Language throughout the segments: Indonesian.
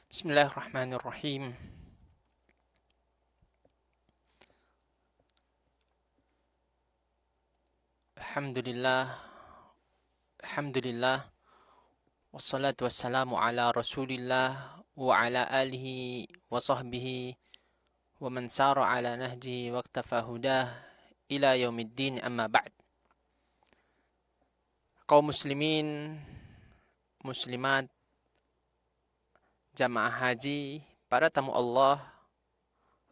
Bismillahirrahmanirrahim. Alhamdulillah, alhamdulillah. Wassalatu wassalamu ala Rasulillah wa ala alihi wa sahbihi wa man sara ala nahjihi wa iktafa hudah ila yaumiddin amma ba'd. Kaum muslimin, muslimat, jamaah haji, para tamu Allah,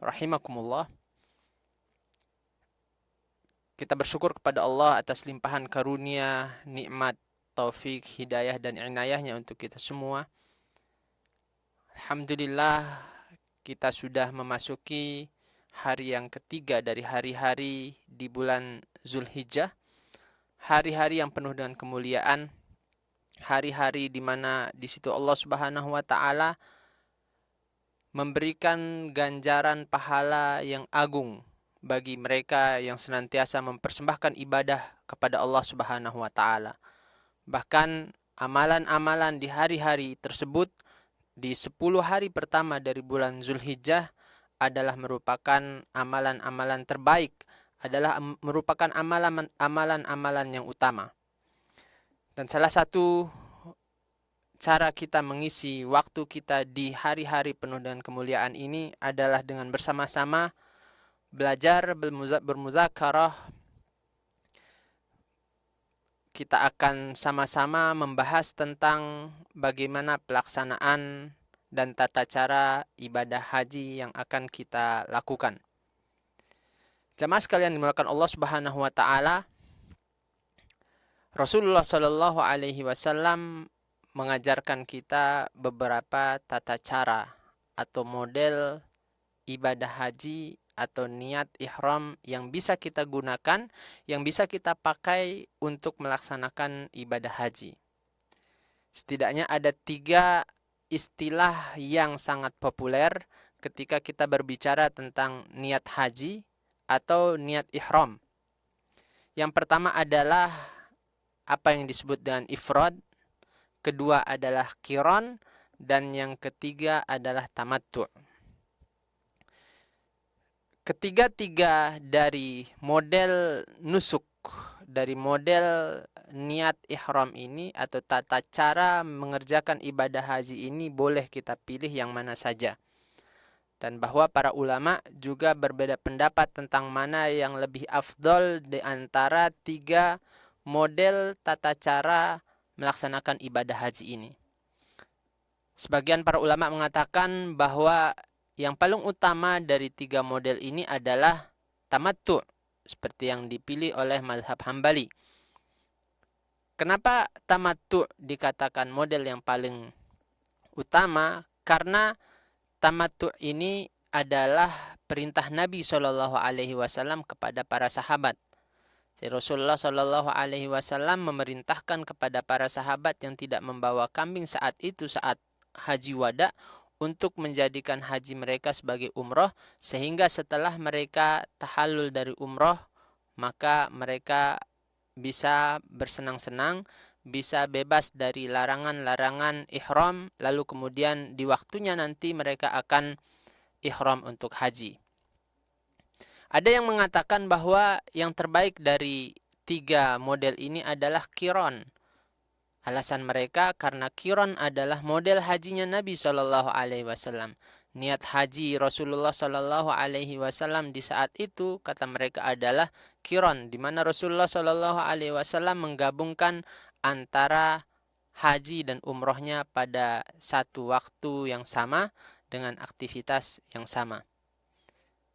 rahimakumullah. Kita bersyukur kepada Allah atas limpahan karunia, nikmat, taufik, hidayah dan inayahnya untuk kita semua. Alhamdulillah, kita sudah memasuki hari yang ketiga dari hari-hari di bulan Zulhijjah. Hari-hari yang penuh dengan kemuliaan. Hari-hari di mana di situ Allah Subhanahu wa taala memberikan ganjaran pahala yang agung bagi mereka yang senantiasa mempersembahkan ibadah kepada Allah Subhanahu wa taala. Bahkan amalan-amalan di hari-hari tersebut di 10 hari pertama dari bulan Zulhijjah adalah merupakan amalan-amalan terbaik, adalah merupakan amalan-amalan yang utama. Dan salah satu cara kita mengisi waktu kita di hari-hari penuh dengan kemuliaan ini adalah dengan bersama-sama belajar bermuzakarah. Kita akan sama-sama membahas tentang bagaimana pelaksanaan dan tata cara ibadah haji yang akan kita lakukan. Jamaah sekalian dimuliakan Allah Subhanahu wa taala, Rasulullah Shallallahu alaihi wasallam mengajarkan kita beberapa tata cara atau model ibadah haji atau niat ihram yang bisa kita gunakan, yang bisa kita pakai untuk melaksanakan ibadah haji. Setidaknya ada 3 istilah yang sangat populer ketika kita berbicara tentang niat haji atau niat ihram. Yang pertama adalah apa yang disebut dengan ifrad, kedua adalah qiran, dan yang ketiga adalah tamattu'. Ketiga-tiga dari model nusuk, dari model niat ihram ini atau tata cara mengerjakan ibadah haji ini boleh kita pilih yang mana saja. Dan bahwa para ulama juga berbeda pendapat tentang mana yang lebih afdol di antara 3 model tata cara melaksanakan ibadah haji ini. Sebagian para ulama mengatakan bahwa yang paling utama dari 3 model ini adalah tamattu', seperti yang dipilih oleh mazhab Hambali. Kenapa tamattu' dikatakan model yang paling utama? Karena tamattu' ini adalah perintah Nabi Shallallahu alaihi wasallam kepada para sahabat. Rasulullah Shallallahu alaihi wasallam memerintahkan kepada para sahabat yang tidak membawa kambing saat itu, saat haji wada, untuk menjadikan haji mereka sebagai umroh, sehingga setelah mereka tahallul dari umroh, maka mereka bisa bersenang-senang, bisa bebas dari larangan-larangan ihram, lalu kemudian di waktunya nanti mereka akan ihram untuk haji. Ada yang mengatakan bahwa yang terbaik dari 3 model ini adalah qiran. Alasan mereka karena qiran adalah model hajinya Nabi Shallallahu alaihi wasallam. Niat haji Rasulullah Shallallahu alaihi wasallam di saat itu, kata mereka, adalah qiran, di mana Rasulullah Shallallahu alaihi wasallam menggabungkan antara haji dan umrohnya pada satu waktu yang sama dengan aktivitas yang sama.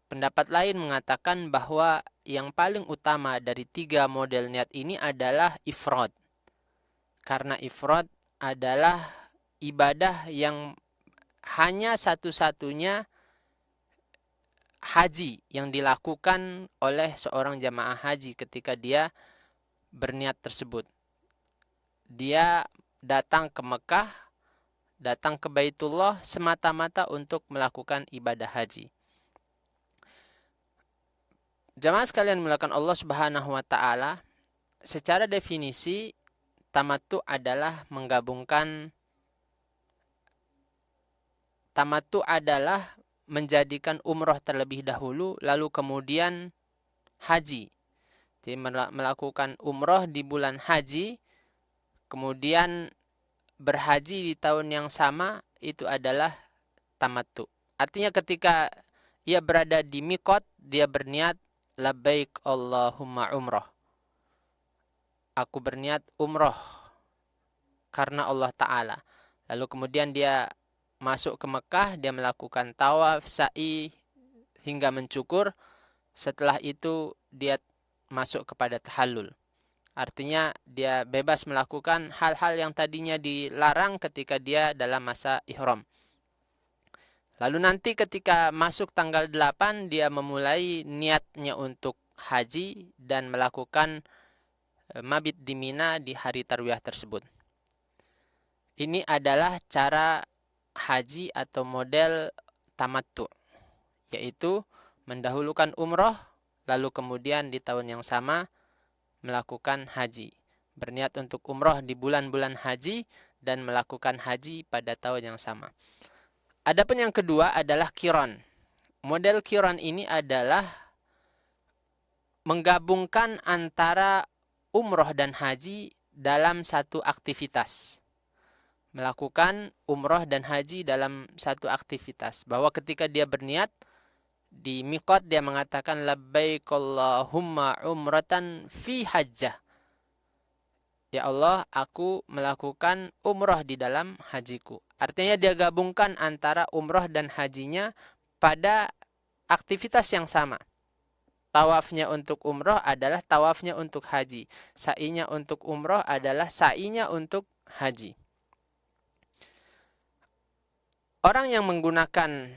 Pendapat lain mengatakan bahwa yang paling utama dari 3 model niat ini adalah ifrad. Karena ifrad adalah ibadah yang hanya satu-satunya haji yang dilakukan oleh seorang jamaah haji ketika dia berniat tersebut. Dia datang ke Mekah, datang ke Baitullah semata-mata untuk melakukan ibadah haji. Jamaah sekalian mulakan Allah Subhanahu wa taala, secara definisi tamattu adalah menggabungkan tamattu adalah menjadikan umroh terlebih dahulu, lalu kemudian haji. Jadi melakukan umroh di bulan haji, kemudian berhaji di tahun yang sama, itu adalah tamattu. Artinya ketika ia berada di mikot, dia berniat labbaik Allahumma umroh. Aku berniat umroh karena Allah Ta'ala. Lalu kemudian dia masuk ke Mekah, dia melakukan tawaf, sa'i, hingga mencukur. Setelah itu dia masuk kepada tahallul. Artinya dia bebas melakukan hal-hal yang tadinya dilarang ketika dia dalam masa ihram. Lalu nanti ketika masuk tanggal 8, dia memulai niatnya untuk haji dan melakukan mabit di Mina di hari tarwiyah tersebut. Ini adalah cara haji atau model tamattu, yaitu mendahulukan umroh, lalu kemudian di tahun yang sama melakukan haji. Berniat untuk umroh di bulan-bulan haji dan melakukan haji pada tahun yang sama. Adapun yang kedua adalah qiran. Model qiran ini adalah menggabungkan antara umroh dan haji dalam satu aktivitas. Melakukan umroh dan haji dalam satu aktivitas. Bahwa ketika dia berniat, di miqat dia mengatakan labbaik Allahumma umratan fi hajjah. Ya Allah, aku melakukan umroh di dalam hajiku. Artinya dia gabungkan antara umroh dan hajinya pada aktivitas yang sama. Tawafnya untuk umroh adalah tawafnya untuk haji. Sa'inya untuk umroh adalah sa'inya untuk haji. Orang yang menggunakan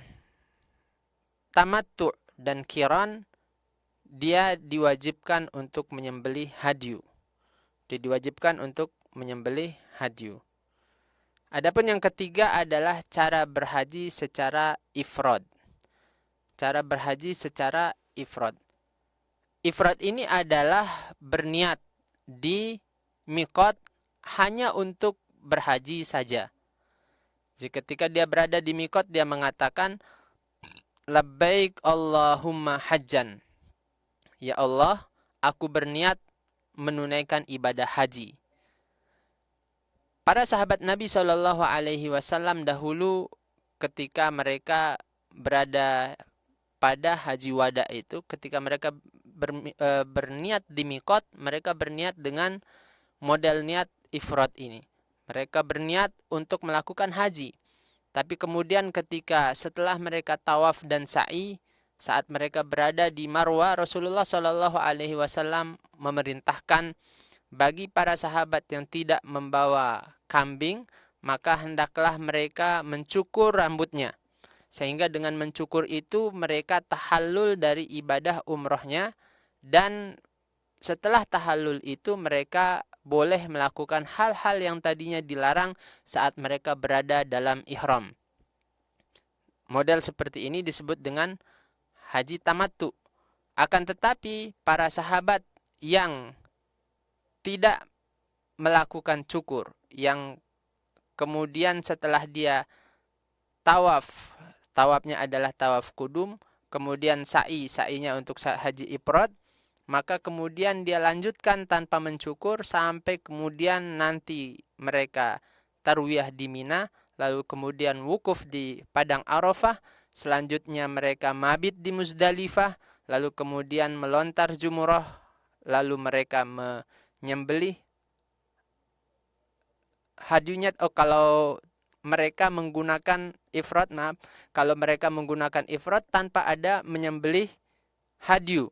tamattu dan qiran, dia diwajibkan untuk menyembelih hadyu. Dia diwajibkan untuk menyembelih hadyu. Adapun yang ketiga adalah cara berhaji secara ifrad. Cara berhaji secara ifrad. Ifrad ini adalah berniat di miqat hanya untuk berhaji saja. Jadi ketika dia berada di miqat, dia mengatakan labbaik Allahumma hajjan. Ya Allah, aku berniat menunaikan ibadah haji. Para sahabat Nabi SAW dahulu ketika mereka berada pada haji wada itu, ketika mereka berniat di miqat, mereka berniat dengan model niat ifrad ini. Mereka berniat untuk melakukan haji. Tapi kemudian ketika setelah mereka tawaf dan sa'i, saat mereka berada di Marwa, Rasulullah SAW memerintahkan bagi para sahabat yang tidak membawa kambing, maka hendaklah mereka mencukur rambutnya. Sehingga dengan mencukur itu mereka tahallul dari ibadah umrohnya, dan setelah tahallul itu mereka boleh melakukan hal-hal yang tadinya dilarang saat mereka berada dalam ihram. Model seperti ini disebut dengan haji tamattu. Akan tetapi para sahabat yang tidak melakukan cukur, yang kemudian setelah dia tawafnya adalah tawaf kudum, kemudian sa'inya untuk haji ifrad, maka kemudian dia lanjutkan tanpa mencukur sampai kemudian nanti mereka tarwiyah di Mina, lalu kemudian wukuf di padang Arafah, selanjutnya mereka mabit di Muzdalifah, lalu kemudian melontar jumrah, lalu mereka menyembelih hadyunya. Kalau mereka menggunakan ifrad, kalau mereka menggunakan ifrad tanpa ada menyembelih hadyu.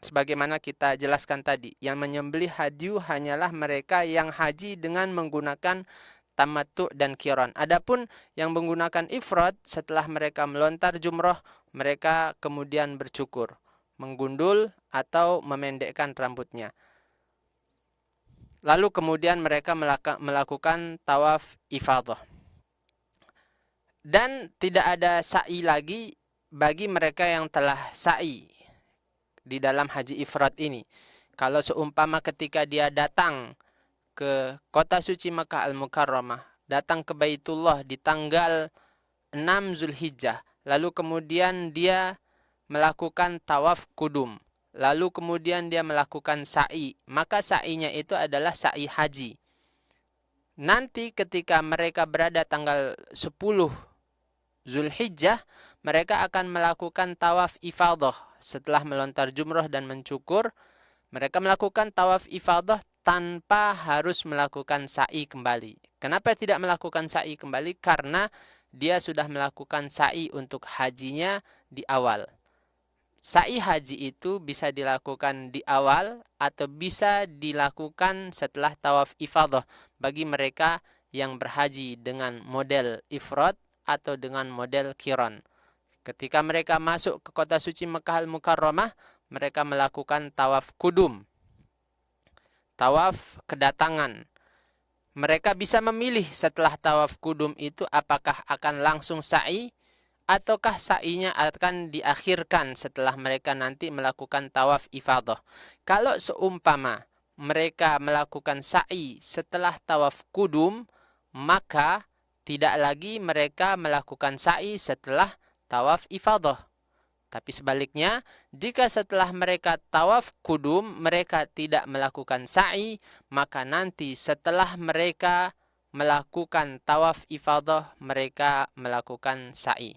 Sebagaimana kita jelaskan tadi, yang menyembelih hadyu hanyalah mereka yang haji dengan menggunakan tamattu dan qiran. Adapun yang menggunakan ifrad, setelah mereka melontar jumrah, mereka kemudian bercukur, menggundul atau memendekkan rambutnya. Lalu kemudian mereka melakukan tawaf ifadah. Dan tidak ada sa'i lagi bagi mereka yang telah sa'i di dalam haji ifrad ini. Kalau seumpama ketika dia datang ke kota suci Makkah Al-Mukarramah, datang ke Baitullah di tanggal 6 Zulhijjah, lalu kemudian dia melakukan tawaf kudum, lalu kemudian dia melakukan sa'i, maka sa'inya itu adalah sa'i haji. Nanti ketika mereka berada tanggal 10 Zulhijjah, mereka akan melakukan tawaf ifadah. Setelah melontar jumroh dan mencukur, mereka melakukan tawaf ifadah tanpa harus melakukan sa'i kembali. Kenapa tidak melakukan sa'i kembali? Karena dia sudah melakukan sa'i untuk hajinya di awal. Sa'i haji itu bisa dilakukan di awal atau bisa dilakukan setelah tawaf ifadah bagi mereka yang berhaji dengan model ifrad atau dengan model qiran. Ketika mereka masuk ke kota suci Mekkah Al-Mukarramah, mereka melakukan tawaf kudum, tawaf kedatangan. Mereka bisa memilih setelah tawaf kudum itu apakah akan langsung sa'i ataukah sa'inya akan diakhirkan setelah mereka nanti melakukan tawaf ifadah. Kalau seumpama mereka melakukan sa'i setelah tawaf kudum, maka tidak lagi mereka melakukan sa'i setelah tawaf ifadah. Tapi sebaliknya, jika setelah mereka tawaf kudum, mereka tidak melakukan sa'i, maka nanti setelah mereka melakukan tawaf ifadah, mereka melakukan sa'i.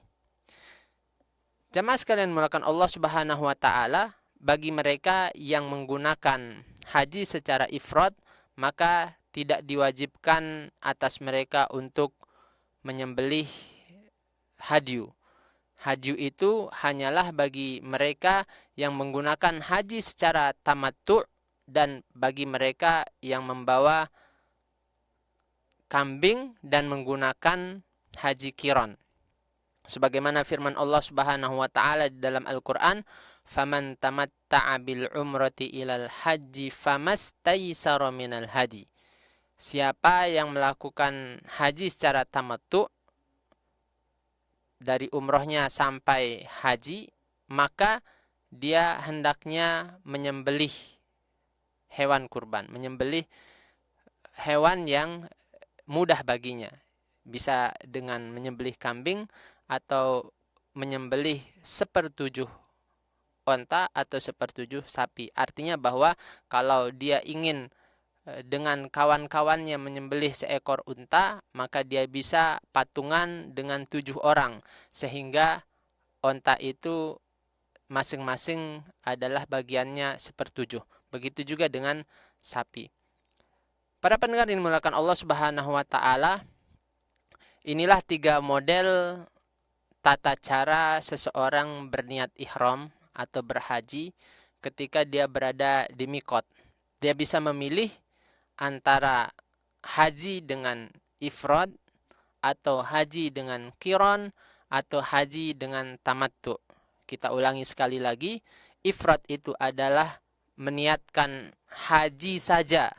Jamaah sekalian mulakan Allah Subhanahu wa taala, bagi mereka yang menggunakan haji secara ifrad, maka tidak diwajibkan atas mereka untuk menyembelih hadyu. Hadyu itu hanyalah bagi mereka yang menggunakan haji secara tamattu' dan bagi mereka yang membawa kambing dan menggunakan haji qiran. Sebagaimana firman Allah Subhanahu wa taala di dalam Al-Qur'an, "Faman tamatta'a bil umrati ilal haji famastaysara minal hadi." Siapa yang melakukan haji secara tamattu' dari umrohnya sampai haji, maka dia hendaknya menyembelih hewan kurban, menyembelih hewan yang mudah baginya. Bisa dengan menyembelih kambing atau menyembelih 1/7 onta atau 1/7 sapi. Artinya bahwa kalau dia ingin dengan kawan-kawannya menyembelih seekor unta, maka dia bisa patungan dengan 7 orang. Sehingga onta itu masing-masing adalah bagiannya 1/7. Begitu juga dengan sapi. Para pendengar yang dimuliakan Allah Subhanahu wa taala, inilah 3 model tata cara seseorang berniat ihram atau berhaji ketika dia berada di miqat. Dia bisa memilih antara haji dengan ifrad atau haji dengan qiran atau haji dengan tamattu. Kita ulangi sekali lagi, ifrad itu adalah meniatkan haji saja.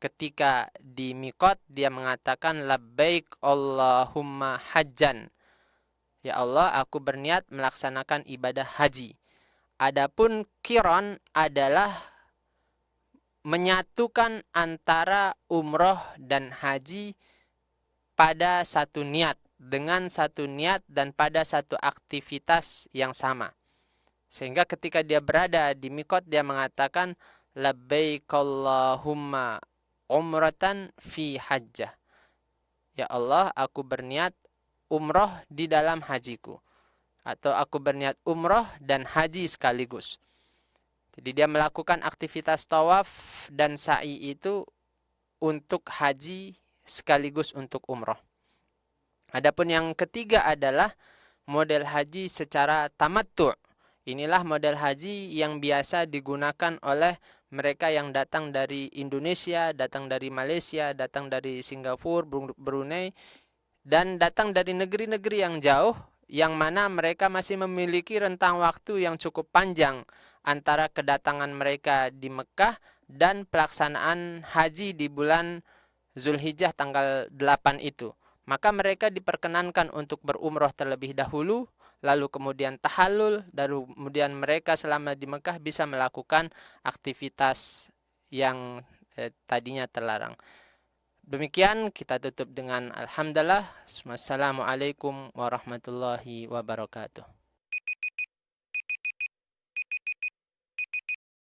Ketika di miqat dia mengatakan labbaik Allahumma hajjan. Ya Allah, aku berniat melaksanakan ibadah haji. Adapun qiran adalah menyatukan antara umroh dan haji pada satu niat, dengan satu niat dan pada satu aktivitas yang sama. Sehingga ketika dia berada di miqat dia mengatakan labbaik Allahumma umratan fi hajjah. Ya Allah, aku berniat umroh di dalam hajiku. Atau aku berniat umroh dan haji sekaligus. Jadi dia melakukan aktivitas tawaf dan sa'i itu untuk haji sekaligus untuk umroh. Adapun yang ketiga adalah model haji secara tamattu'. Inilah model haji yang biasa digunakan oleh mereka yang datang dari Indonesia, datang dari Malaysia, datang dari Singapura, Brunei, dan datang dari negeri-negeri yang jauh, yang mana mereka masih memiliki rentang waktu yang cukup panjang antara kedatangan mereka di Mekkah dan pelaksanaan haji di bulan Zulhijjah tanggal 8 itu. Maka mereka diperkenankan untuk berumroh terlebih dahulu, lalu kemudian tahallul, dan kemudian mereka selama di Mekkah bisa melakukan aktivitas yang tadinya terlarang. Demikian kita tutup dengan alhamdulillah. Wassalamualaikum warahmatullahi wabarakatuh.